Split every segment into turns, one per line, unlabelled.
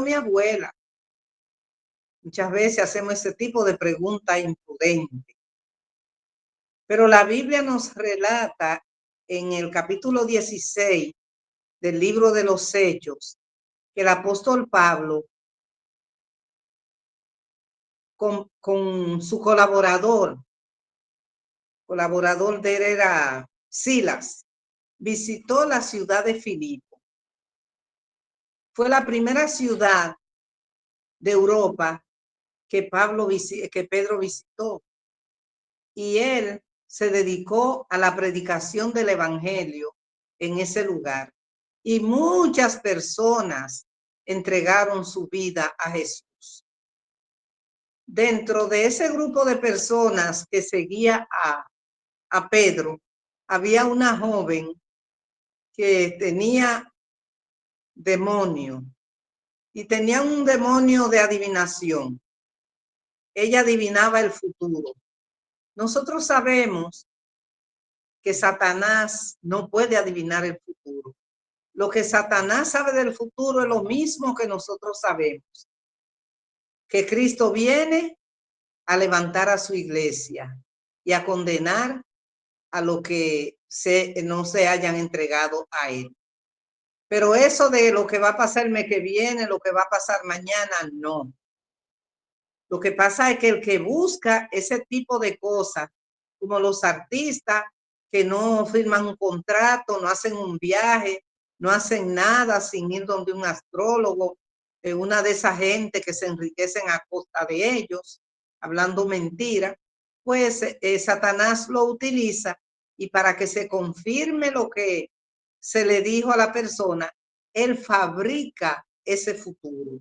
mi abuela. Muchas veces hacemos ese tipo de pregunta imprudente. Pero la Biblia nos relata en el capítulo 16 del libro de los Hechos que el apóstol Pablo con su colaborador de él era Silas, visitó la ciudad de Filipo. Fue la primera ciudad de Europa que Pedro visitó, y él se dedicó a la predicación del evangelio en ese lugar. Y muchas personas entregaron su vida a Jesús. Dentro de ese grupo de personas que seguía a Pedro, había una joven que tenía demonio, y tenía un demonio de adivinación. Ella adivinaba el futuro. Nosotros sabemos que Satanás no puede adivinar el futuro. Lo que Satanás sabe del futuro es lo mismo que nosotros sabemos: que Cristo viene a levantar a su iglesia y a condenar a los que no se hayan entregado a él. Pero eso de lo que va a pasar el mes que viene, lo que va a pasar mañana, no. Lo que pasa es que el que busca ese tipo de cosas, como los artistas que no firman un contrato, no hacen un viaje, no hacen nada sin ir donde un astrólogo, una de esas gente que se enriquecen a costa de ellos, hablando mentira, pues Satanás lo utiliza, y para que se confirme lo que se le dijo a la persona, él fabrica ese futuro.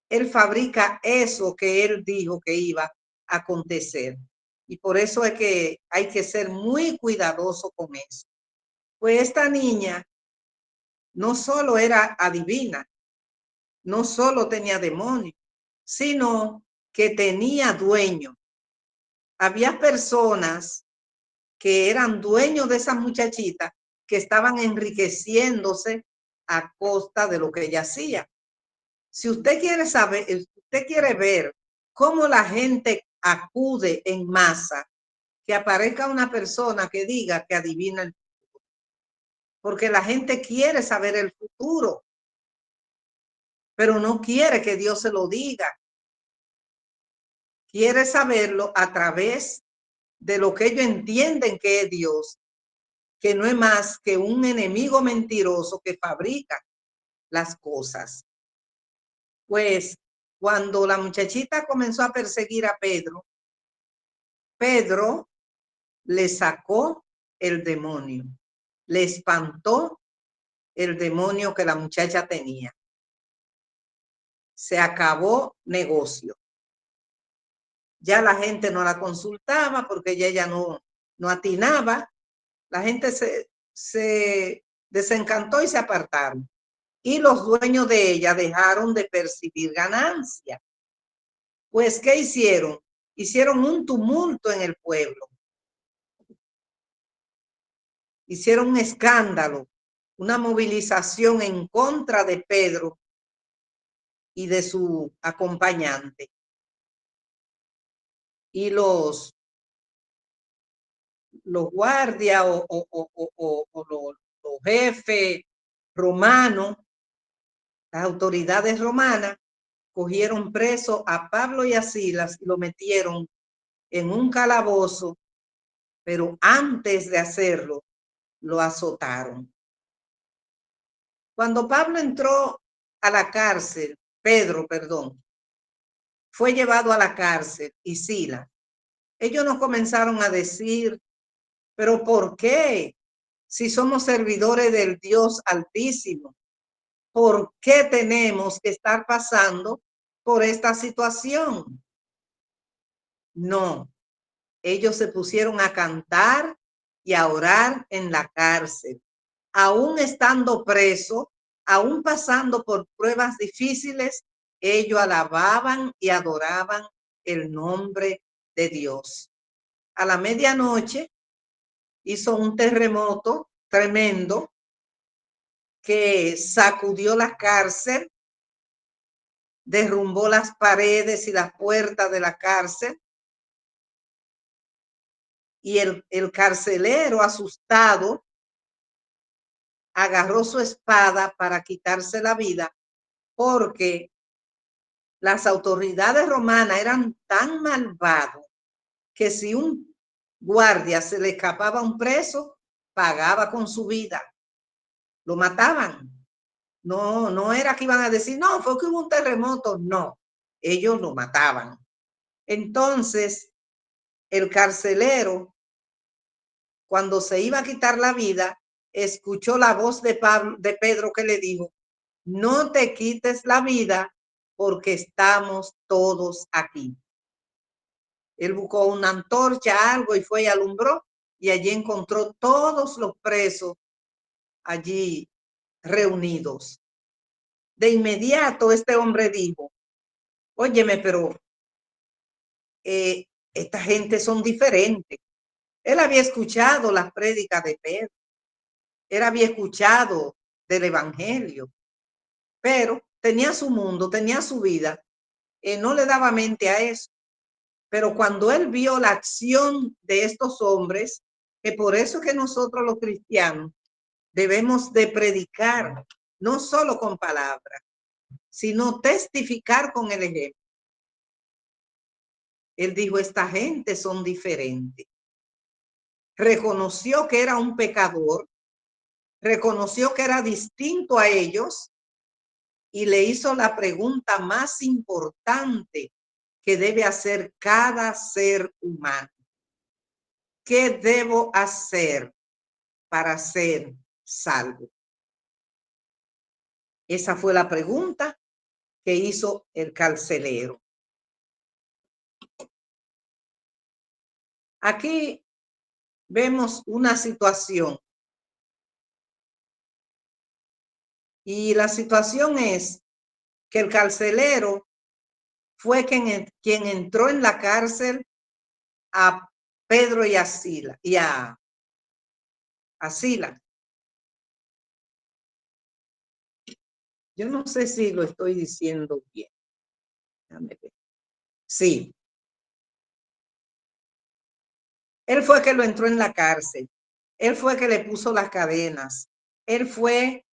Él fabrica eso que él dijo que iba a acontecer. Y por eso es que hay que ser muy cuidadoso con eso. Pues esta niña no solo era adivina, no solo tenía demonio, sino que tenía dueño. Había personas que eran dueños de esa muchachita que estaban enriqueciéndose a costa de lo que ella hacía. Si usted quiere saber, usted quiere ver cómo la gente acude en masa, que aparezca una persona que diga que adivina el futuro, porque la gente quiere saber el futuro, pero no quiere que Dios se lo diga. Quiere saberlo a través de lo que ellos entienden que es Dios, que no es más que un enemigo mentiroso que fabrica las cosas. Pues cuando la muchachita comenzó a perseguir a Pedro, Pedro le sacó el demonio, le espantó el demonio que la muchacha tenía. Se acabó negocio. Ya la gente no la consultaba porque ya ella no atinaba. La gente se desencantó y se apartaron. Y los dueños de ella dejaron de percibir ganancia. Pues, ¿qué hicieron? Hicieron un tumulto en el pueblo. Hicieron un escándalo, una movilización en contra de Pedro y de su acompañante. Y los guardias o los jefes romanos, las autoridades romanas, cogieron preso a Pablo y a Silas y lo metieron en un calabozo, pero antes de hacerlo, lo azotaron. Cuando Pablo entró a la cárcel, Pedro, perdón, fue llevado a la cárcel, y Silas, ellos nos comenzaron a decir: ¿pero por qué? Si somos servidores del Dios Altísimo, ¿por qué tenemos que estar pasando por esta situación? No, ellos se pusieron a cantar y a orar en la cárcel, aún estando preso, aún pasando por pruebas difíciles. Ellos alababan y adoraban el nombre de Dios. A la medianoche hizo un terremoto tremendo que sacudió la cárcel, derrumbó las paredes y las puertas de la cárcel. Y el carcelero, asustado, agarró su espada para quitarse la vida, porque las autoridades romanas eran tan malvados que si un guardia se le escapaba a un preso, pagaba con su vida. Lo mataban. No era que iban a decir, no, fue que hubo un terremoto. No, ellos lo mataban. Entonces, el carcelero, cuando se iba a quitar la vida, escuchó la voz de Pedro que le dijo, no te quites la vida porque estamos todos aquí. Él buscó una antorcha, algo, y fue y alumbró, y allí encontró todos los presos allí reunidos. De inmediato este hombre dijo, óyeme, pero esta gente son diferentes. Él había escuchado las prédicas de Pedro, él había escuchado del evangelio, pero tenía su mundo, tenía su vida, no le daba mente a eso. Pero cuando él vio la acción de estos hombres, que por eso que nosotros los cristianos debemos de predicar, no solo con palabras, sino testificar con el ejemplo. Él dijo, esta gente son diferentes. Reconoció que era un pecador, reconoció que era distinto a ellos y le hizo la pregunta más importante que debe hacer cada ser humano. ¿Qué debo hacer para ser salvo? Esa fue la pregunta que hizo el carcelero. Aquí vemos una situación y la situación es que el carcelero fue quien entró en la cárcel a Pedro y a Sila, y a Sila. Yo no sé si lo estoy diciendo bien. Déjame ver. Sí. Él fue que lo entró en la cárcel. Él fue que le puso las cadenas. Él fue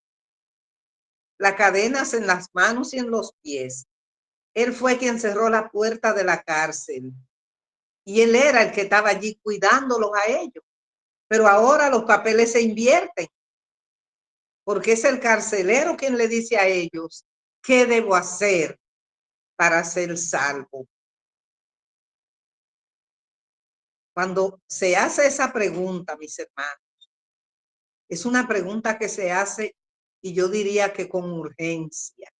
las cadenas en las manos y en los pies. Él fue quien cerró la puerta de la cárcel. Y él era el que estaba allí cuidándolos a ellos. Pero ahora los papeles se invierten. Porque es el carcelero quien le dice a ellos, ¿qué debo hacer para ser salvo? Cuando se hace esa pregunta, mis hermanos, es una pregunta que se hace, y yo diría que con urgencia,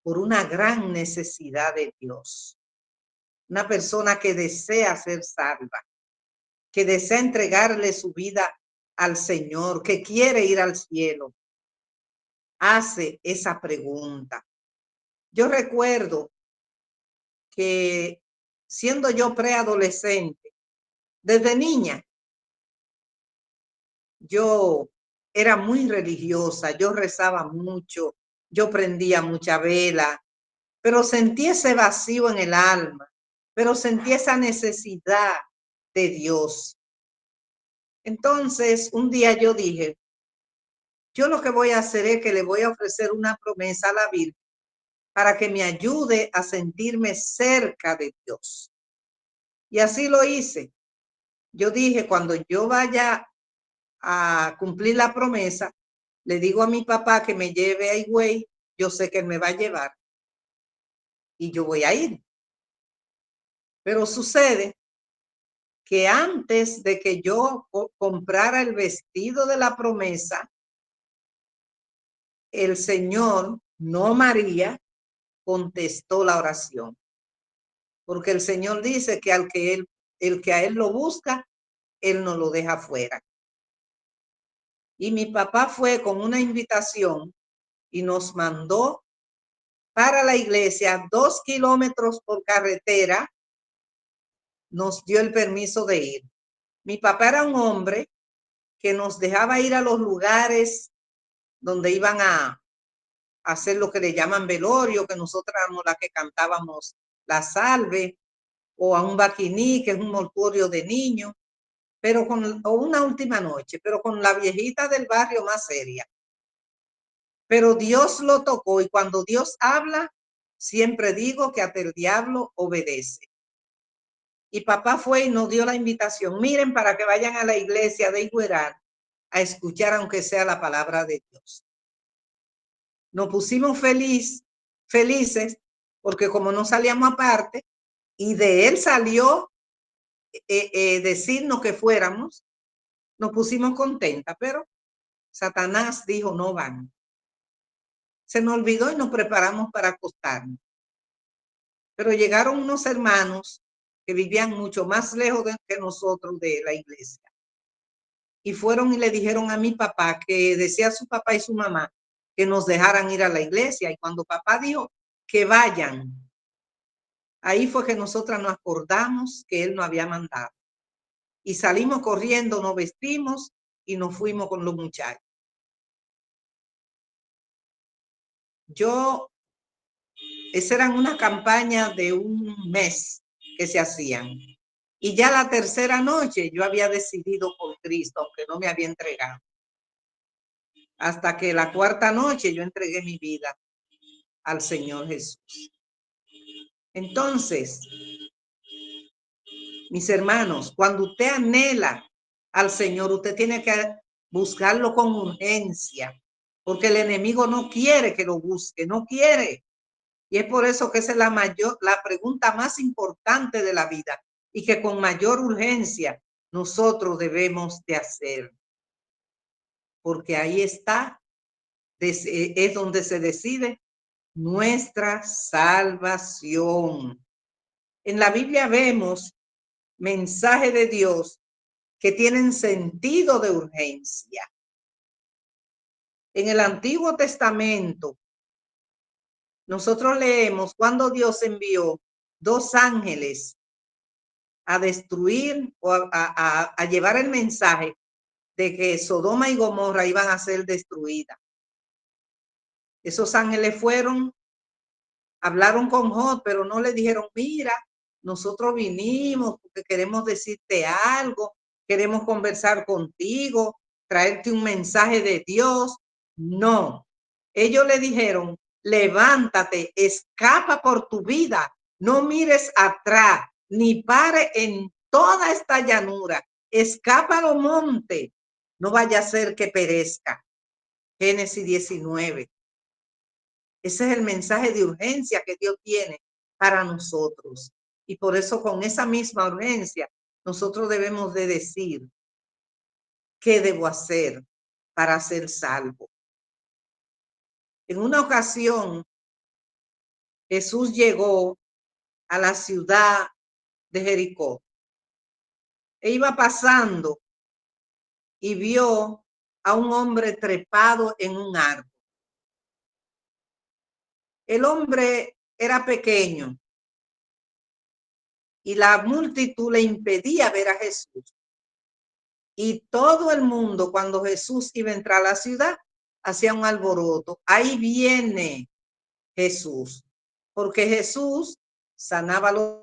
por una gran necesidad de Dios. Una persona que desea ser salva, que desea entregarle su vida al Señor, que quiere ir al cielo, hace esa pregunta. Yo recuerdo que siendo yo preadolescente, desde niña, yo era muy religiosa, yo rezaba mucho, yo prendía mucha vela, pero sentí ese vacío en el alma, pero sentí esa necesidad de Dios. Entonces, un día yo dije, yo lo que voy a hacer es que le voy a ofrecer una promesa a la Virgen para que me ayude a sentirme cerca de Dios. Y así lo hice. Yo dije, cuando yo vaya a cumplir la promesa, le digo a mi papá que me lleve a Higüey, yo sé que él me va a llevar y yo voy a ir. Pero sucede que antes de que yo comprara el vestido de la promesa, el Señor, no María, contestó la oración. Porque el Señor dice que el que a él lo busca, él no lo deja fuera. Y mi papá fue con una invitación y nos mandó para la iglesia 2 kilómetros por carretera, nos dio el permiso de ir. Mi papá era un hombre que nos dejaba ir a los lugares donde iban a hacer lo que le llaman velorio, que nosotras éramos las que cantábamos la salve, o a un baquiní, que es un mortuorio de niños, pero o una última noche, pero con la viejita del barrio más seria. Pero Dios lo tocó, y cuando Dios habla, siempre digo que hasta el diablo obedece. Y papá fue y nos dio la invitación, miren, para que vayan a la iglesia de Higueral a escuchar, aunque sea la palabra de Dios. Nos pusimos felices, porque como no salíamos aparte, y de él salió decirnos que fuéramos, nos pusimos contentas, pero Satanás dijo, no van. Se nos olvidó y nos preparamos para acostarnos. Pero llegaron unos hermanos que vivían mucho más lejos que nosotros de la iglesia. Y fueron y le dijeron a mi papá, que decía su papá y su mamá, que nos dejaran ir a la iglesia. Y cuando papá dijo que vayan, ahí fue que nosotras nos acordamos que él nos había mandado. Y salimos corriendo, nos vestimos y nos fuimos con los muchachos. Esa eran una campaña de un mes que se hacían. Y ya la tercera noche yo había decidido por Cristo, aunque no me había entregado. Hasta que la cuarta noche yo entregué mi vida al Señor Jesús. Entonces, mis hermanos, cuando usted anhela al Señor, usted tiene que buscarlo con urgencia, porque el enemigo no quiere que lo busque, no quiere. Y es por eso que esa es la pregunta más importante de la vida, y que con mayor urgencia nosotros debemos de hacer. Porque ahí está, es donde se decide nuestra salvación. En la Biblia vemos mensajes de Dios que tienen sentido de urgencia. En el Antiguo Testamento, nosotros leemos cuando Dios envió 2 ángeles a destruir o a llevar el mensaje de que Sodoma y Gomorra iban a ser destruidas. Esos ángeles fueron, hablaron con Job, pero no le dijeron, mira, nosotros vinimos porque queremos decirte algo, queremos conversar contigo, traerte un mensaje de Dios. No, ellos le dijeron, levántate, escapa por tu vida, no mires atrás, ni pare en toda esta llanura, escapa a los montes, no vaya a ser que perezca. Génesis 19. Ese es el mensaje de urgencia que Dios tiene para nosotros. Y por eso, con esa misma urgencia, nosotros debemos de decir, ¿qué debo hacer para ser salvo? En una ocasión, Jesús llegó a la ciudad de Jericó. E iba pasando y vio a un hombre trepado en un árbol. El hombre era pequeño y la multitud le impedía ver a Jesús. Y todo el mundo, cuando Jesús iba a entrar a la ciudad, hacía un alboroto. Ahí viene Jesús, porque Jesús sanaba los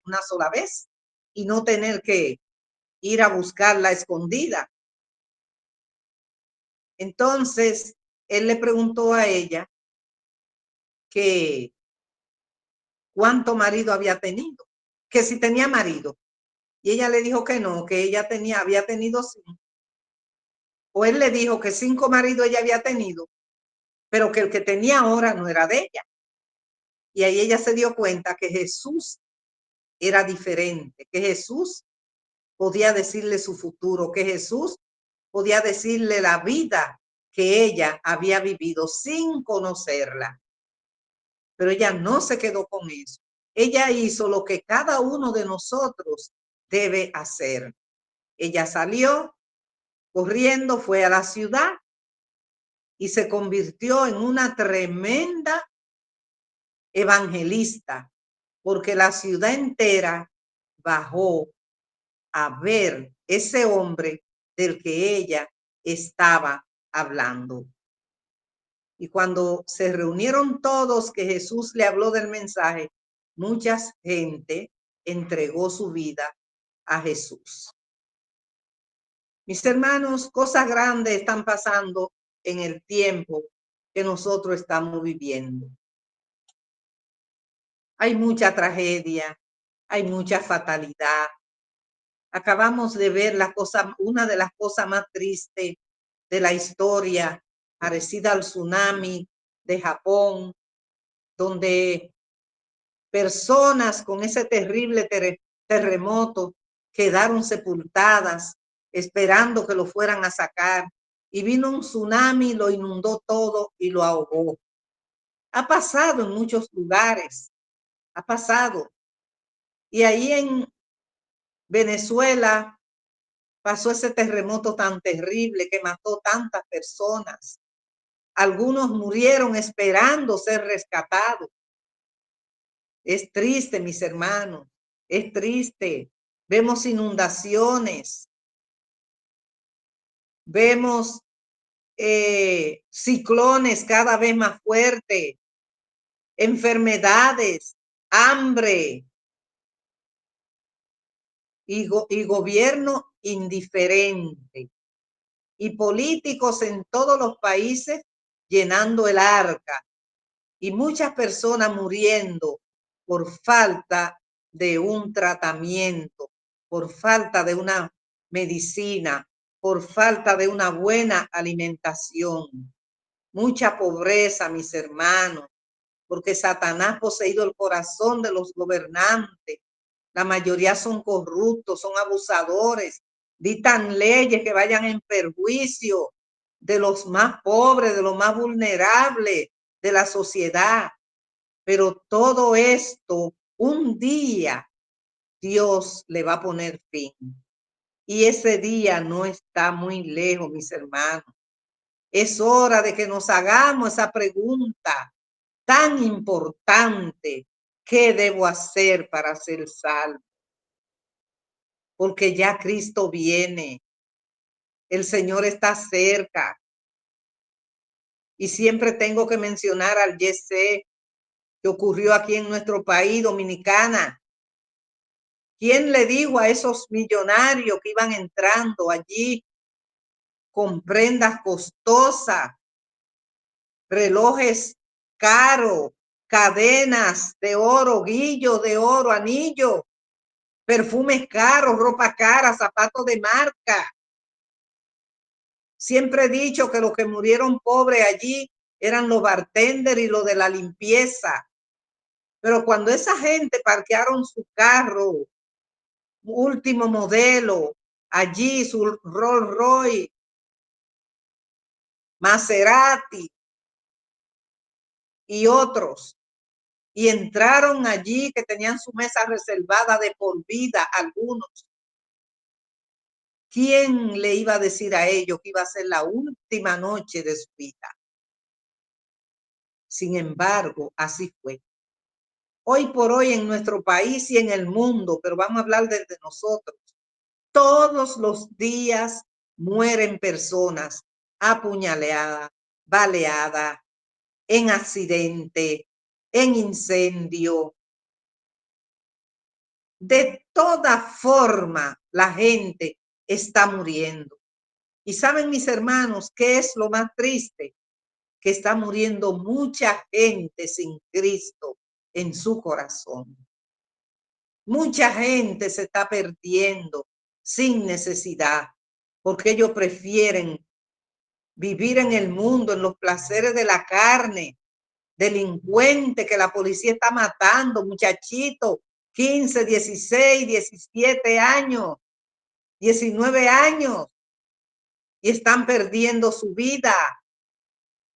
una sola vez y no tener que ir a buscarla escondida. Entonces, él le preguntó a ella que cuánto marido había tenido, que si tenía marido. Y ella le dijo que no, que ella había tenido 5. O él le dijo que 5 maridos ella había tenido, pero que el que tenía ahora no era de ella. Y ahí ella se dio cuenta que Jesús era diferente, que Jesús podía decirle su futuro, que Jesús podía decirle la vida que ella había vivido sin conocerla. Pero ella no se quedó con eso. Ella hizo lo que cada uno de nosotros debe hacer. Ella salió corriendo, fue a la ciudad y se convirtió en una tremenda evangelista, porque la ciudad entera bajó a ver ese hombre del que ella estaba hablando. Y cuando se reunieron todos que Jesús le habló del mensaje, mucha gente entregó su vida a Jesús. Mis hermanos, cosas grandes están pasando en el tiempo que nosotros estamos viviendo. Hay mucha tragedia, hay mucha fatalidad. Acabamos de ver una de las cosas más tristes de la historia, parecida al tsunami de Japón, donde personas con ese terrible terremoto quedaron sepultadas esperando que lo fueran a sacar, y vino un tsunami, lo inundó todo y lo ahogó. Ha pasado en muchos lugares, ha pasado. Y ahí en Venezuela pasó ese terremoto tan terrible que mató tantas personas. Algunos murieron esperando ser rescatados. Es triste, mis hermanos, es triste. Vemos inundaciones, vemos ciclones cada vez más fuertes, enfermedades, hambre y gobierno indiferente. Y políticos en todos los países llenando el arca y muchas personas muriendo por falta de un tratamiento, por falta de una medicina, por falta de una buena alimentación. Mucha pobreza, mis hermanos, porque Satanás ha poseído el corazón de los gobernantes. La mayoría son corruptos, son abusadores, dictan leyes que vayan en perjuicio de los más pobres, de los más vulnerables de la sociedad. Pero todo esto, un día, Dios le va a poner fin. Y ese día no está muy lejos, mis hermanos. Es hora de que nos hagamos esa pregunta tan importante: ¿qué debo hacer para ser salvo? Porque ya Cristo viene, el Señor está cerca. Y siempre tengo que mencionar al YC que ocurrió aquí en nuestro país, Dominicana. ¿Quién le dijo a esos millonarios que iban entrando allí con prendas costosas, relojes caros, cadenas de oro, guillos de oro, anillos, perfumes caros, ropa cara, zapatos de marca? Siempre he dicho que los que murieron pobres allí eran los bartenders y los de la limpieza. Pero cuando esa gente parquearon su carro, último modelo, allí su Rolls Royce, Maserati y otros, y entraron allí que tenían su mesa reservada de por vida algunos, ¿quién le iba a decir a ellos que iba a ser la última noche de su vida? Sin embargo, así fue. Hoy por hoy en nuestro país y en el mundo, pero vamos a hablar desde nosotros, todos los días mueren personas apuñaleadas, baleadas, en accidente, en incendio. De toda forma, la gente está muriendo. Y saben, mis hermanos, ¿qué es lo más triste? Que está muriendo mucha gente sin Cristo en su corazón. Mucha gente se está perdiendo sin necesidad, porque ellos prefieren vivir en el mundo, en los placeres de la carne, delincuente que la policía está matando, muchachitos, 15, 16, 17 años, 19 años, y están perdiendo su vida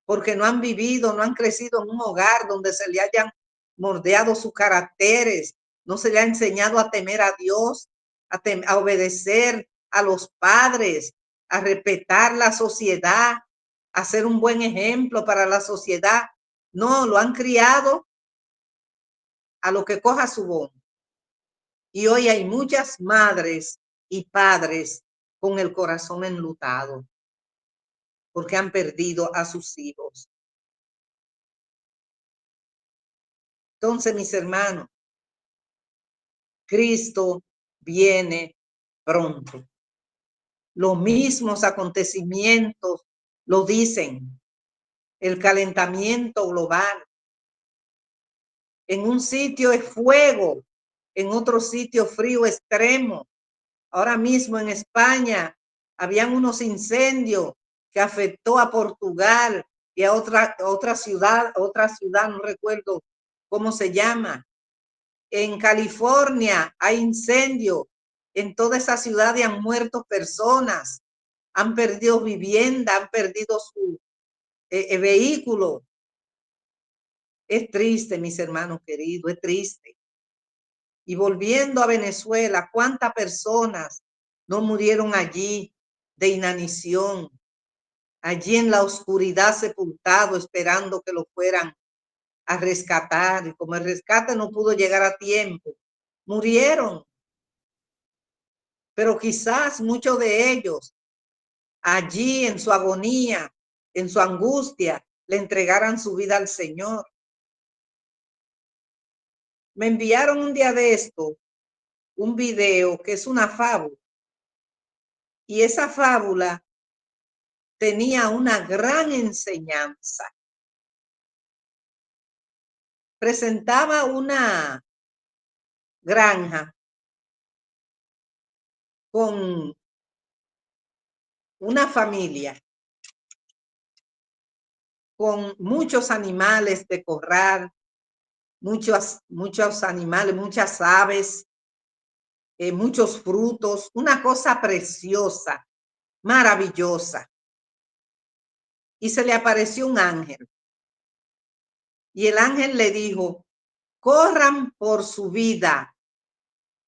porque no han vivido, no han crecido en un hogar donde se le hayan moldeado sus caracteres, no se le ha enseñado a temer a Dios, a obedecer a los padres, a respetar la sociedad, a ser un buen ejemplo para la sociedad. No, lo han criado a lo que coja su voz. Y hoy hay muchas madres y padres con el corazón enlutado porque han perdido a sus hijos. Entonces, mis hermanos, Cristo viene pronto. Los mismos acontecimientos lo dicen. El calentamiento global. En un sitio es fuego, en otro sitio frío extremo. Ahora mismo en España habían unos incendios que afectó a Portugal y a otra ciudad, no recuerdo cómo se llama. En California hay incendios. En toda esa ciudad han muerto personas, han perdido vivienda, han perdido su vehículo. Es triste, mis hermanos queridos, es triste. Y volviendo a Venezuela, ¿cuántas personas no murieron allí de inanición? Allí en la oscuridad sepultado, esperando que lo fueran a rescatar. Y como el rescate no pudo llegar a tiempo, murieron. Pero quizás muchos de ellos, allí en su agonía, en su angustia, le entregaran su vida al Señor. Me enviaron un día de esto un video que es una fábula. Y esa fábula tenía una gran enseñanza. Presentaba una granja con una familia, con muchos animales de corral, muchos animales, muchas aves, muchos frutos, una cosa preciosa, maravillosa. Y se le apareció un ángel. Y el ángel le dijo, corran por su vida,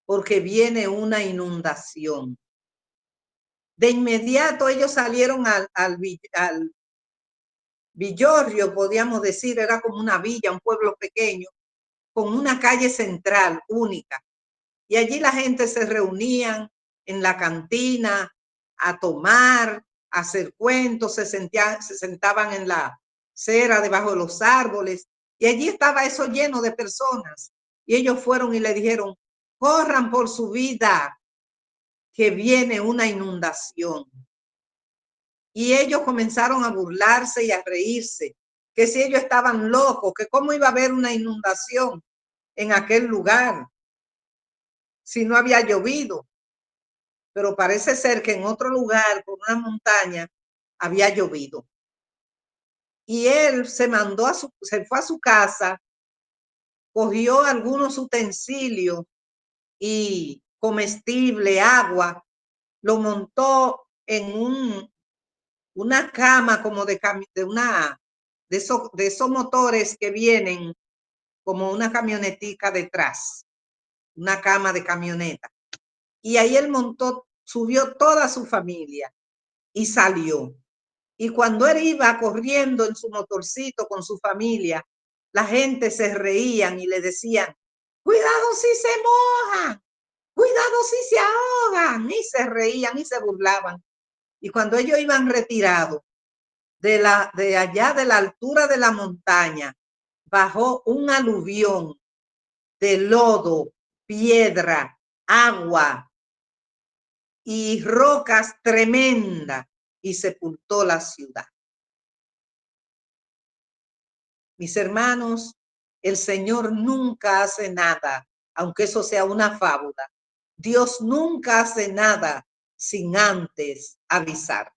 porque viene una inundación. De inmediato ellos salieron al villorrio, podríamos decir, era como una villa, un pueblo pequeño, con una calle central única. Y allí la gente se reunían en la cantina a tomar, a hacer cuentos, se sentaban en la acera debajo de los árboles. Y allí estaba eso lleno de personas. Y ellos fueron y le dijeron, corran por su vida, que viene una inundación. Y ellos comenzaron a burlarse y a reírse, que si ellos estaban locos, que cómo iba a haber una inundación en aquel lugar si no había llovido. Pero parece ser que en otro lugar, por una montaña, había llovido. Y él se fue a su casa, cogió algunos utensilios y comestible, agua, lo montó en una cama como de esos motores que vienen como una camionetica detrás, una cama de camioneta. Y ahí él subió toda su familia y salió. Y cuando él iba corriendo en su motorcito con su familia, la gente se reían y le decían, cuidado si se mojan, cuidado si se ahogan. Y se reían y se burlaban. Y cuando ellos iban retirados de allá de la altura de la montaña, bajó un aluvión de lodo, piedra, agua y rocas tremendas y sepultó la ciudad. Mis hermanos, El Señor nunca hace nada, aunque eso sea una fábula. Dios nunca hace nada sin antes avisar.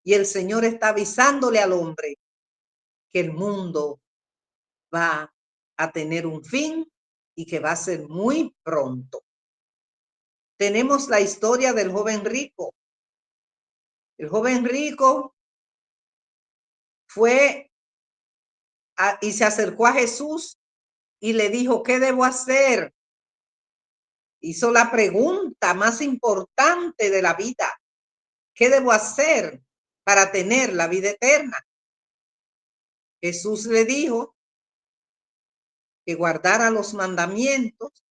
Y el Señor está avisándole al hombre que el mundo va a tener un fin y que va a ser muy pronto. Tenemos la historia del joven rico. El joven rico fue y se acercó a Jesús y le dijo, ¿qué debo hacer? Hizo la pregunta más importante de la vida. ¿Qué debo hacer para tener la vida eterna? Jesús le dijo que guardara los mandamientos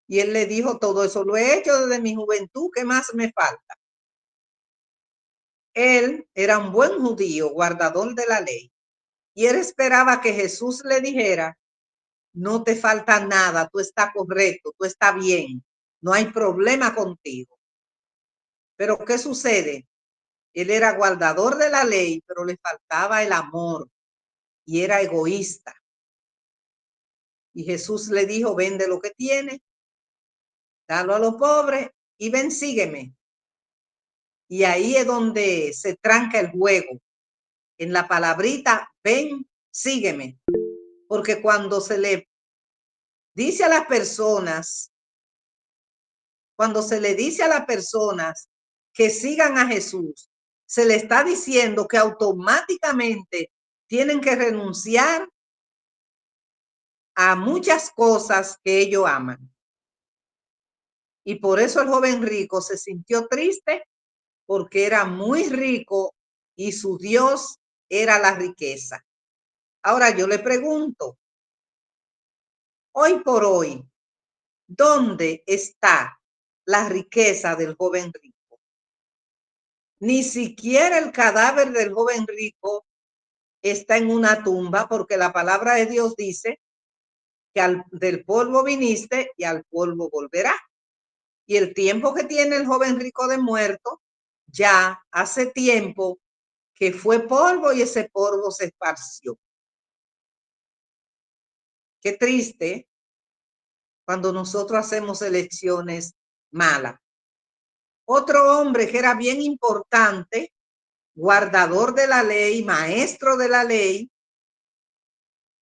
y él le dijo, todo eso lo he hecho desde mi juventud, ¿qué más me falta? Él era un buen judío, guardador de la ley, y él esperaba que Jesús le dijera, no te falta nada, tú estás correcto, tú estás bien, no hay problema contigo. Pero ¿qué sucede? Él era guardador de la ley, pero le faltaba el amor y era egoísta. Y Jesús le dijo, vende lo que tiene, dalo a los pobres y ven, sígueme. Y ahí es donde se tranca el juego, en la palabrita, ven, sígueme. Porque cuando se le dice a las personas, que sigan a Jesús, se le está diciendo que automáticamente tienen que renunciar a muchas cosas que ellos aman. Y por eso el joven rico se sintió triste, porque era muy rico y su Dios era la riqueza. Ahora yo le pregunto, hoy por hoy, ¿dónde está la riqueza del joven rico? Ni siquiera el cadáver del joven rico está en una tumba, porque la palabra de Dios dice que del polvo viniste y al polvo volverá. Y el tiempo que tiene el joven rico de muerto, ya hace tiempo que fue polvo y ese polvo se esparció. Qué triste cuando nosotros hacemos elecciones malas. Otro hombre que era bien importante, guardador de la ley, maestro de la ley,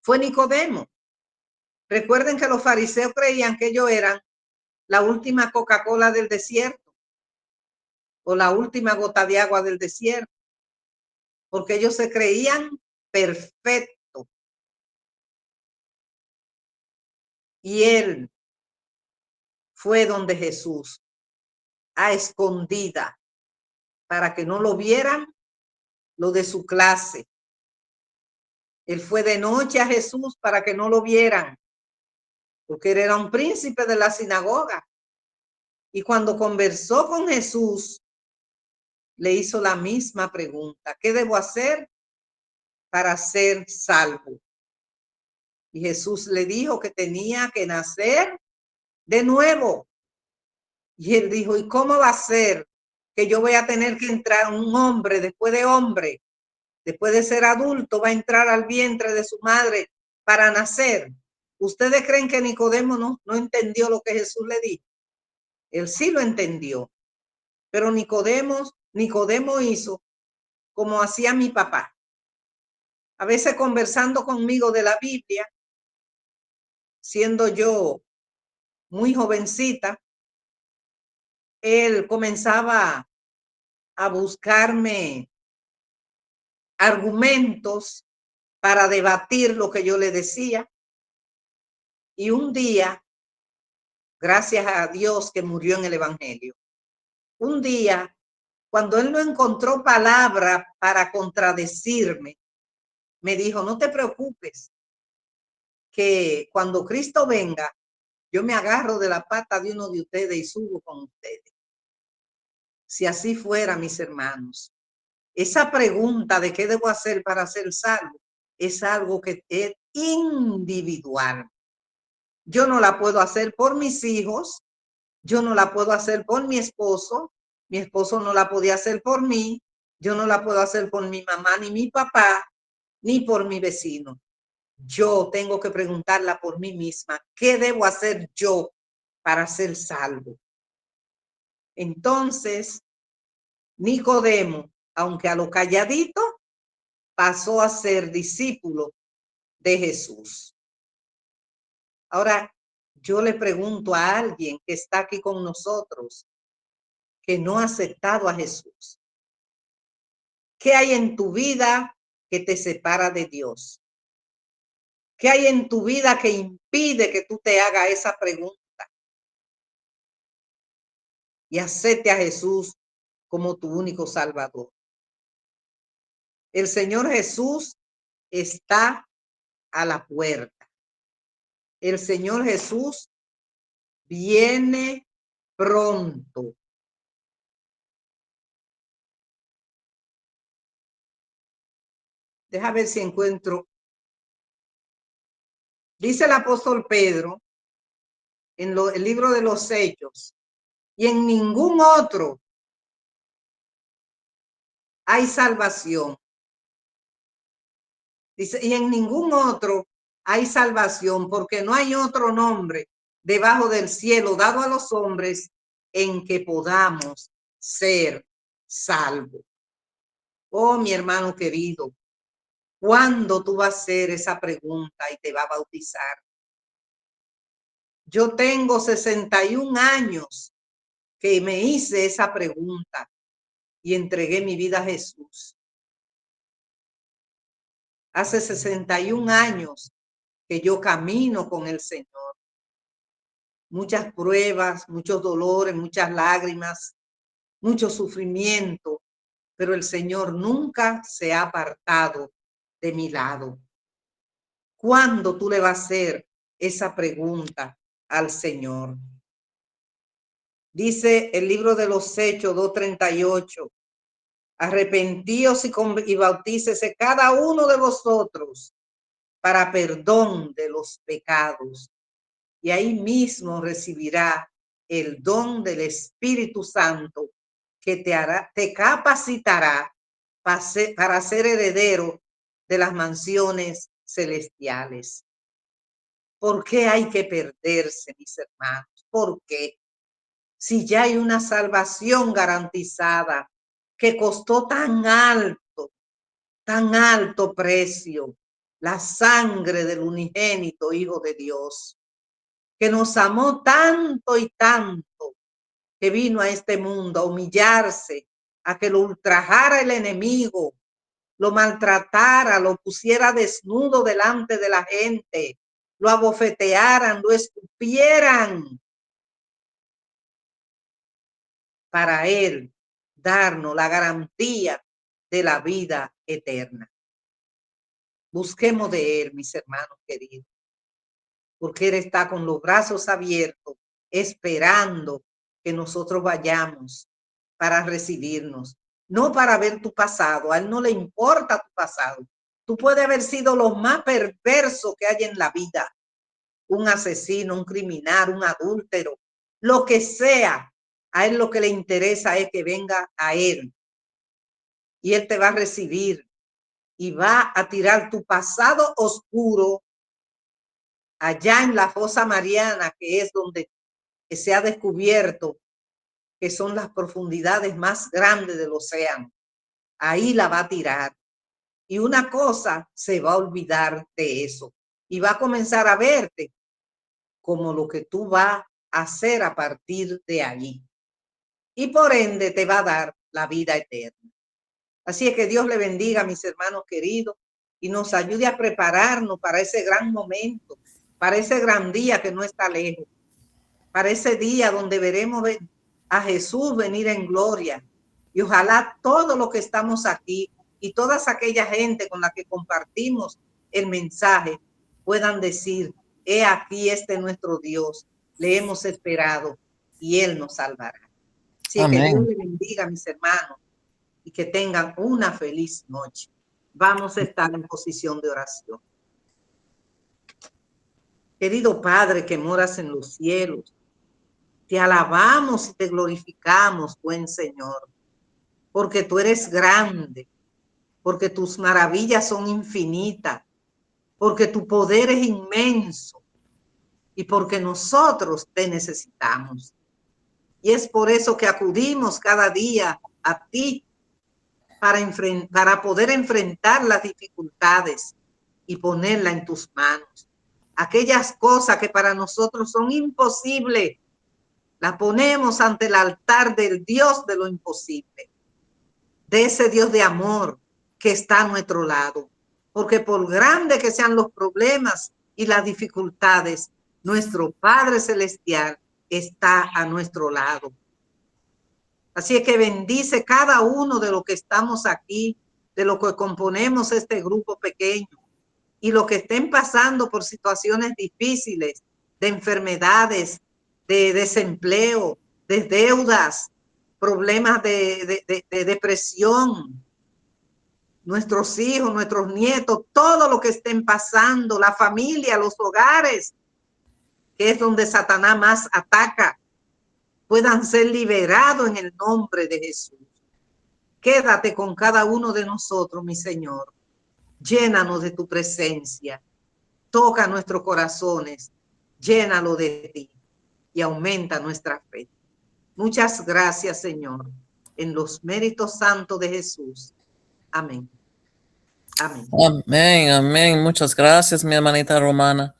fue Nicodemo. Recuerden que los fariseos creían que ellos eran la última Coca-Cola del desierto o la última gota de agua del desierto, porque ellos se creían perfectos. Y él fue donde Jesús, a escondida, para que no lo vieran lo de su clase. Él fue de noche a Jesús para que no lo vieran, porque él era un príncipe de la sinagoga. Y cuando conversó con Jesús, le hizo la misma pregunta: ¿qué debo hacer para ser salvo? Y Jesús le dijo que tenía que nacer de nuevo. Y él dijo, ¿y cómo va a ser que yo voy a tener que entrar, un hombre después de hombre, después de ser adulto, va a entrar al vientre de su madre para nacer? ¿Ustedes creen que Nicodemo no entendió lo que Jesús le dijo? Él sí lo entendió, pero Nicodemo hizo como hacía mi papá. A veces conversando conmigo de la Biblia, siendo yo muy jovencita, él comenzaba a buscarme argumentos para debatir lo que yo le decía. Y un día, gracias a Dios que murió en el Evangelio, un día, cuando él no encontró palabra para contradecirme, me dijo, no te preocupes, que cuando Cristo venga, yo me agarro de la pata de uno de ustedes y subo con ustedes. Si así fuera, mis hermanos, esa pregunta de qué debo hacer para ser salvo es algo que es individual. Yo no la puedo hacer por mis hijos, yo no la puedo hacer por mi esposo no la podía hacer por mí, yo no la puedo hacer por mi mamá ni mi papá, ni por mi vecino. yo tengo que preguntarla por mí misma. ¿Qué debo hacer yo para ser salvo? Entonces, Nicodemo, aunque a lo calladito, pasó a ser discípulo de Jesús. Ahora, yo le pregunto a alguien que está aquí con nosotros, que no ha aceptado a Jesús, ¿qué hay en tu vida que te separa de Dios? ¿Qué hay en tu vida que impide que tú te hagas esa pregunta y acepte a Jesús como tu único Salvador? El Señor Jesús está a la puerta. El Señor Jesús viene pronto. Deja ver si encuentro. Dice el apóstol Pedro en el libro de los Hechos, y en ningún otro hay salvación. Dice, y en ningún otro hay salvación, porque no hay otro nombre debajo del cielo dado a los hombres en que podamos ser salvos. Oh, mi hermano querido, ¿cuándo tú vas a hacer esa pregunta y te va a bautizar? Yo tengo 61 años que me hice esa pregunta y entregué mi vida a Jesús. Hace 61 años que yo camino con el Señor. Muchas pruebas, muchos dolores, muchas lágrimas, mucho sufrimiento, pero el Señor nunca se ha apartado de mi lado. ¿Cuándo tú le vas a hacer esa pregunta al Señor? Dice el libro de los Hechos 2:38, arrepentíos y bautícese cada uno de vosotros para perdón de los pecados, y ahí mismo recibirá el don del Espíritu Santo que te capacitará para ser heredero de las mansiones celestiales. ¿Por qué hay que perderse, mis hermanos? ¿Por qué? Si ya hay una salvación garantizada que costó tan alto precio, la sangre del unigénito Hijo de Dios, que nos amó tanto y tanto, que vino a este mundo a humillarse, a que lo ultrajara el enemigo, lo maltratara, lo pusiera desnudo delante de la gente, lo abofetearan, lo escupieran, para él darnos la garantía de la vida eterna. Busquemos de él, mis hermanos queridos, porque él está con los brazos abiertos, esperando que nosotros vayamos para recibirnos, no para ver tu pasado. A él no le importa tu pasado. Tú puedes haber sido lo más perverso que hay en la vida, un asesino, un criminal, un adúltero, lo que sea. A él lo que le interesa es que venga a él y él te va a recibir y va a tirar tu pasado oscuro allá en la fosa mariana, que es donde se ha descubierto que son las profundidades más grandes del océano. Ahí la va a tirar. Y una cosa se va a olvidar de eso y va a comenzar a verte como lo que tú vas a hacer a partir de allí. Y por ende te va a dar la vida eterna. Así es que Dios le bendiga, mis hermanos queridos, y nos ayude a prepararnos para ese gran momento, para ese gran día que no está lejos, para ese día donde veremos a Jesús venir en gloria. Y ojalá todos los que estamos aquí y todas aquella gente con la que compartimos el mensaje puedan decir, he aquí nuestro Dios, le hemos esperado y él nos salvará. Así que Dios le bendiga, mis hermanos, y que tengan una feliz noche. Vamos a estar en posición de oración. Querido Padre que moras en los cielos, te alabamos y te glorificamos, buen Señor, porque tú eres grande, porque tus maravillas son infinitas, porque tu poder es inmenso y porque nosotros te necesitamos. Y es por eso que acudimos cada día a ti para poder enfrentar las dificultades y ponerla en tus manos. Aquellas cosas que para nosotros son imposibles, las ponemos ante el altar del Dios de lo imposible, de ese Dios de amor que está a nuestro lado. Porque por grande que sean los problemas y las dificultades, nuestro Padre Celestial está a nuestro lado. Así es que bendice cada uno de los que estamos aquí, de los que componemos este grupo pequeño, y los que estén pasando por situaciones difíciles, de enfermedades, de desempleo, de deudas, problemas de depresión, nuestros hijos, nuestros nietos, todo lo que estén pasando, la familia, los hogares, que es donde Satanás más ataca, puedan ser liberados en el nombre de Jesús. Quédate con cada uno de nosotros, mi Señor. Llénanos de tu presencia. Toca nuestros corazones. Llénalo de ti y aumenta nuestra fe. Muchas gracias, Señor, en los méritos santos de Jesús. Amén. Amén.
Amén, amén. Muchas gracias, mi hermanita Ramona.